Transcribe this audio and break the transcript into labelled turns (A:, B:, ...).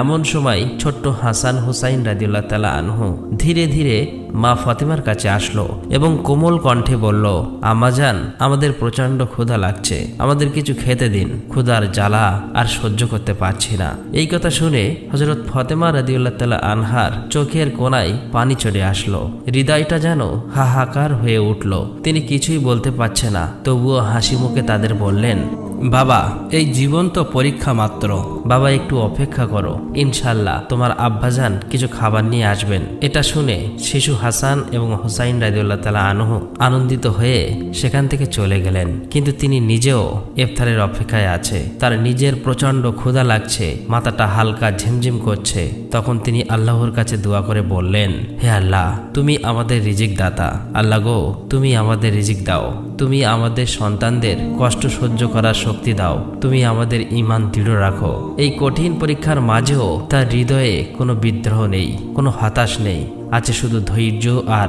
A: এমন সময় ছোট্ট হাসান হুসাইন রাদিয়াল্লাহু তাআলা আনহু ধীরে ধীরে মা ফাতেমার কাছে আসলো এবং কোমল কণ্ঠে বলল, আম্মাজান, আমাদের প্রচন্ড ক্ষুধা লাগছে, আমাদের কিছু খেতে দিন, ক্ষুধার জ্বালা আর সহ্য করতে পারছি না। এই কথা শুনে হযরত ফাতেমা রাদিয়াল্লাহু তাআলা আনহার চোখের কোণায় পানি চলে আসলো, হৃদয়টা যেন হাহাকার হয়ে উঠল। তিনি কিছুই বলতে পারছে না, তবুও হাসি মুখে তাদের বললেন, বাবা, এই জীবন তো পরীক্ষা মাত্র, বাবা একটু অপেক্ষা করো, ইনশাল্লাহ তোমার আব্বাজান কিছু খাবার নিয়ে আসবেন। এটা শুনে শিশু হাসান এবং হুসাইন রাদিয়াল্লাহু তাআলা আনহু আনন্দিত হয়ে সেখান থেকে চলে গেলেন। কিন্তু তিনি নিজেও ইফতারের অপেক্ষায় আছে, তার নিজের প্রচন্ড ক্ষুধা লাগছে, মাথাটা হালকা ঝিমঝিম করছে। তখন তিনি আল্লাহর কাছে দোয়া করে বললেন, হে আল্লাহ, তুমি আমাদের রিজিক দাতা, আল্লাহ গো, তুমি আমাদের রিজিক দাও, তুমি আমাদের সন্তানদের কষ্ট সহ্য করার শক্তি দাও, তুমি আমাদের ঈমান দৃঢ় রাখো। এই কঠিন পরীক্ষার মাঝেও তার হৃদয়ে কোনো বিদ্রোহ নেই, কোনো হতাশ নেই, আছে শুধু ধৈর্য আর